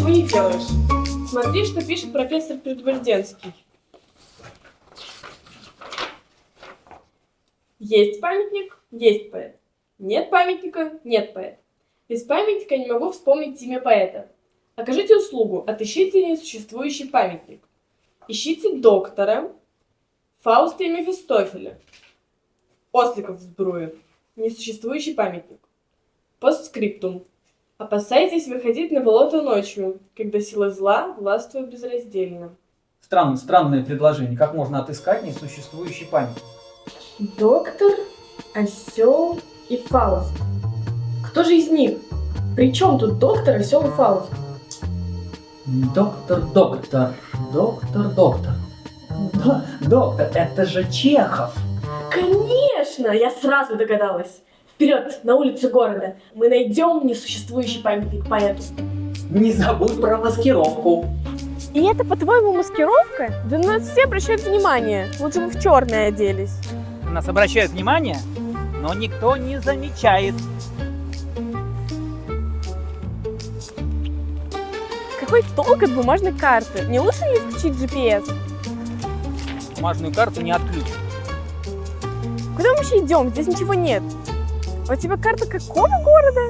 ничего не делаешь. Смотри, что пишет профессор Предборденский. Есть памятник, есть поэт. Нет памятника, нет поэта. Без памятника не могу вспомнить имя поэта. Окажите услугу, отыщите несуществующий памятник. Ищите доктора Фауста и Мефистофеля. Осликов в сбруе. Несуществующий памятник. Постскриптум. Опасайтесь выходить на болото ночью, когда сила зла властвует безраздельно. Странное предложение. Как можно отыскать несуществующий памятник? Доктор, осел и Фауст. Кто же из них? Причем тут доктор, осел и Фауст? Доктор. Доктор, это же Чехов. Конечно, я сразу догадалась. Вперед, на улице города. Мы найдем несуществующий памятник поэту. Не забудь про маскировку. И это, по-твоему, маскировка? Да на нас все обращают внимание. Лучше бы в черное оделись. Нас обращают внимание, но никто не замечает. Какой толк от бумажной карты? Не лучше ли включить GPS? Бумажную карту не отключат. Куда мы вообще идем? Здесь ничего нет. А у тебя карта какого города?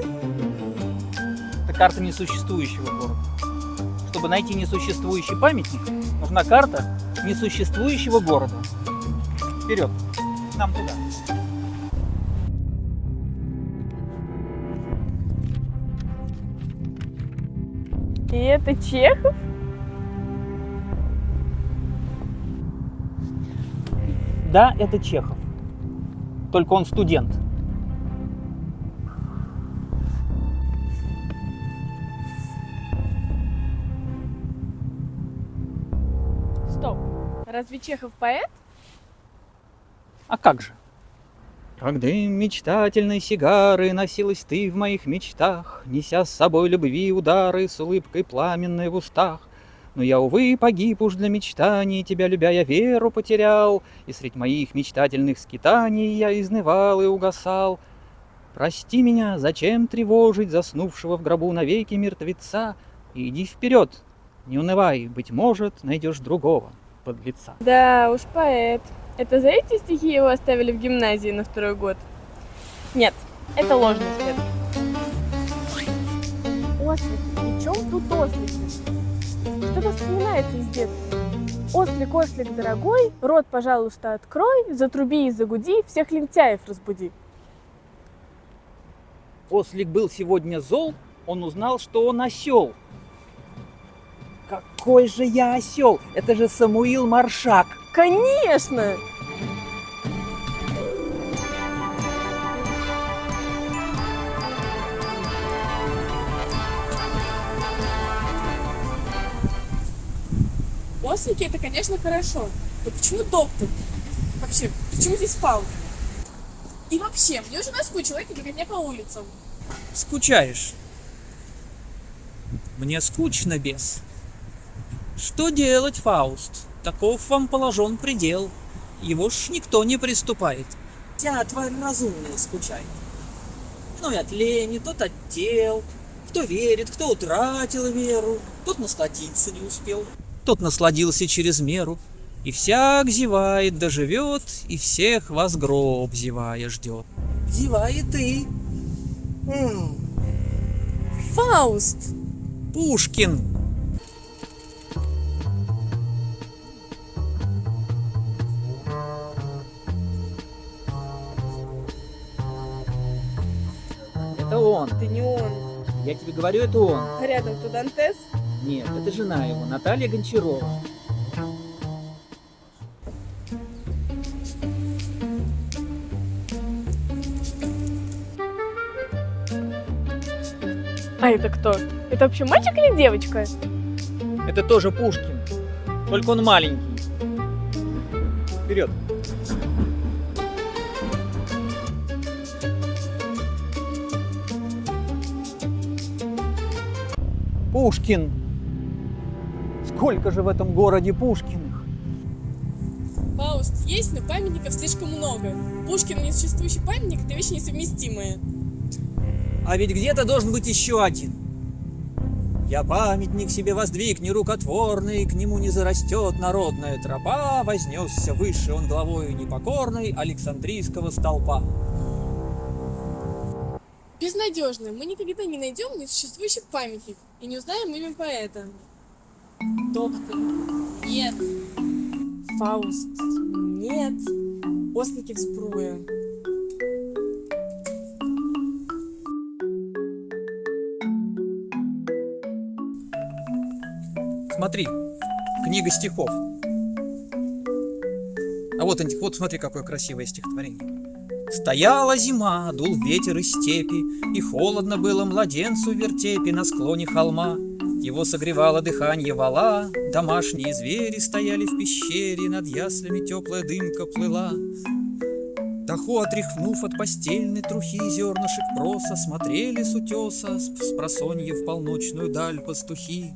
Это карта несуществующего города. Чтобы найти несуществующий памятник, нужна карта несуществующего города. Вперед, к нам туда. И это Чехов? Да, это Чехов. Только он студент. Стоп. Разве Чехов поэт? А как же? Как дым мечтательной сигары носилась ты в моих мечтах, неся с собой любви удары с улыбкой пламенной в устах. Но я, увы, погиб уж для мечтаний, тебя любя я веру потерял, и средь моих мечтательных скитаний я изнывал и угасал. Прости меня, зачем тревожить заснувшего в гробу навеки мертвеца? И иди вперед, не унывай, быть может, найдешь другого подлеца. Да уж, поэт. Это за эти стихи его оставили в гимназии на второй год? Нет, это ложный след. Ослики, при чем тут ослики? Что-то вспоминается из детства. Ослик, ослик дорогой, рот, пожалуйста, открой, затруби и загуди, всех лентяев разбуди. Ослик был сегодня зол, он узнал, что он осел. Какой же я осел? Это же Самуил Маршак. Конечно! Ослики это, конечно, хорошо. Но почему доктор? Вообще, почему здесь Фауст? И вообще, мне уже наскучило эти беготня по улицам. Скучаешь? Мне скучно, бес. Что делать, Фауст? Таков вам положен предел. Его ж никто не приступает. Вся тварь разумная скучает. Ну и от лени, тот от дел. Кто верит, кто утратил веру, тот насладиться не успел. Тот насладился через меру. И всяк зевает, доживет, и всех вас гроб зевая ждет. Зевай и ты. Фауст! Пушкин. Это он. Это не он. Я тебе говорю, это он. А рядом кто, Дантес? Нет, это жена его, Наталья Гончарова. А это кто? Это вообще мальчик или девочка? Это тоже Пушкин, только он маленький. Вперед. Пушкин. Сколько же в этом городе Пушкиных? Фауст есть, но памятников слишком много. Пушкин и несуществующий памятник – это вещи несовместимые. А ведь где-то должен быть еще один. Я памятник себе воздвиг нерукотворный, к нему не зарастет народная тропа, вознесся выше он главою непокорной Александрийского столпа. Безнадежно. Мы никогда не найдем несуществующий памятник и не узнаем имя поэта. Доктор. Нет. Фауст. Нет. Ослики в сбруе. Смотри, книга стихов. А вот смотри, какое красивое стихотворение. Стояла зима, дул ветер из степи, и холодно было младенцу в вертепе на склоне холма. Его согревало дыхание вала, домашние звери стояли в пещере, над яслями теплая дымка плыла. Таху, отряхнув от постельной трухи зернышек проса, смотрели с утеса с просонья в полночную даль пастухи.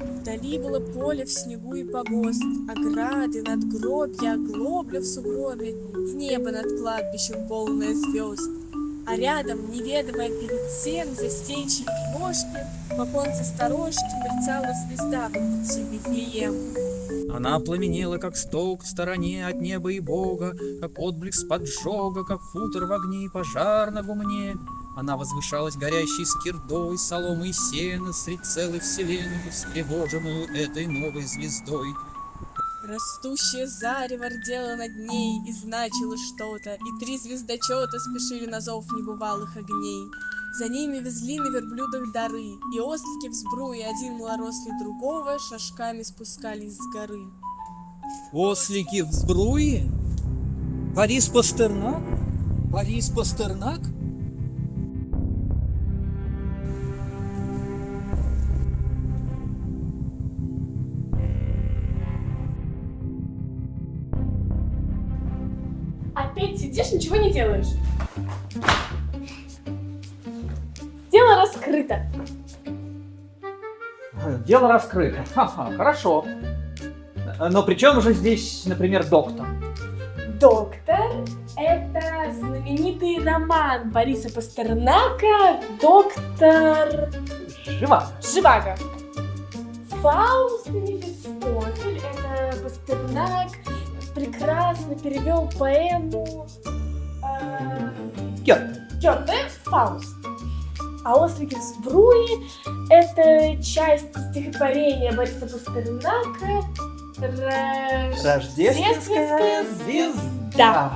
Вдали было поле в снегу и погост, ограды, надгробья, оглобля в сугробе, и небо над кладбищем полное звезд. А рядом, неведомая перед всем, застенчивой кошки, в оконце сторожки мерцала звезда по пути в Вифлеем. Она пламенела, как столб в стороне от неба и Бога, как отблеск поджога, как футер в огне и пожар на гумне. Она возвышалась горящей скирдой, соломой и сена, средь целой вселенной, встревоженную этой новой звездой. Растущее зарево рдело над ней и значило что-то, и 3 звездочета спешили на зов небывалых огней. За ними везли на верблюдах дары, и ослики в сбруе, один малорослый другого, шажками спускались с горы. Ослики в сбруе? Борис Пастернак? Борис Пастернак? Опять сидишь, ничего не делаешь. Дело раскрыто. Дело раскрыто. Ха-ха, хорошо. Но при чем же здесь, например, доктор? Доктор — это знаменитый роман Бориса Пастернака «Доктор Живаго. Фауст и Мефистофель — это Пастернак прекрасно перевел поэму Гёте «Фауст». А «Ослики в сбруе» — это часть стихотворения Бориса Пастернака Рождественская звезда.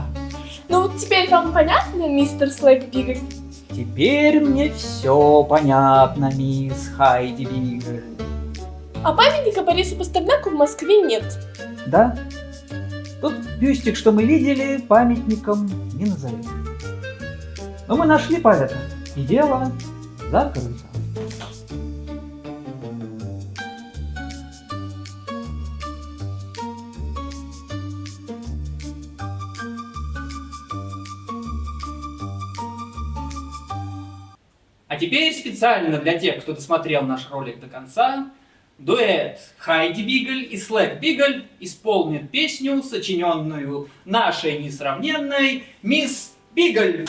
Ну вот теперь вам понятно, мистер Слэк-Бигль? Теперь мне все понятно, мисс Хайди Бигль. А памятника Борису Пастернаку в Москве нет. Да? Тот бюстик, что мы видели, памятником не назовем. Но мы нашли поэта, и дело закрыто. А теперь специально для тех, кто досмотрел наш ролик до конца, дуэт Хайди Бигль и Слэк Бигль исполнит песню, сочиненную нашей несравненной мисс Бигль.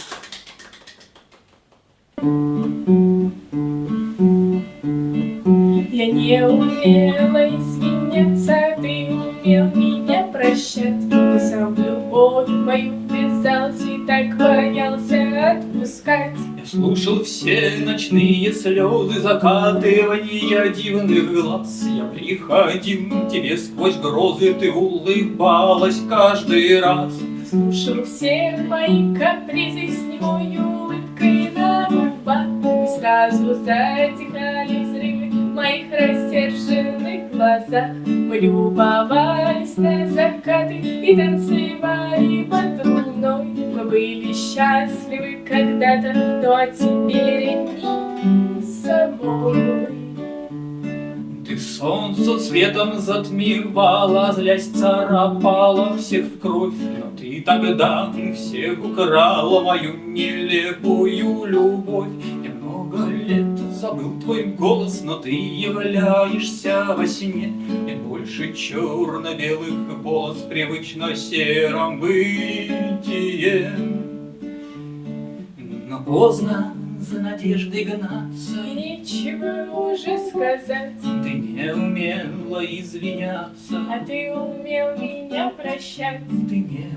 Я не умела извиняться, ты умел меня прощать. Ты сам в любовь мою ввязался и так боялся отпускать. Я слушал все ночные слезы, закатывания дивных глаз. Я приходил тебе сквозь грозы, ты улыбалась каждый раз. Слушал все мои капризы с немой улыбкой на губах. И сразу затихали взрывы в моих рассерженных глазах. Мы любовались на закаты и танцевали под луной. Мы были счастливы когда-то, но теперь не с собой. Ты солнце цветом затмевала, злясь царапала всех в кровь. Но ты тогда всех украла мою нелепую любовь. Я много лет забыл твой голос, но ты являешься во сне. Нет больше черно-белых полос, привычно сером бытие. Но поздно за надеждой гнаться. И нечего уже сказать, Ты не умела извиняться, а ты умел меня прощать. ты не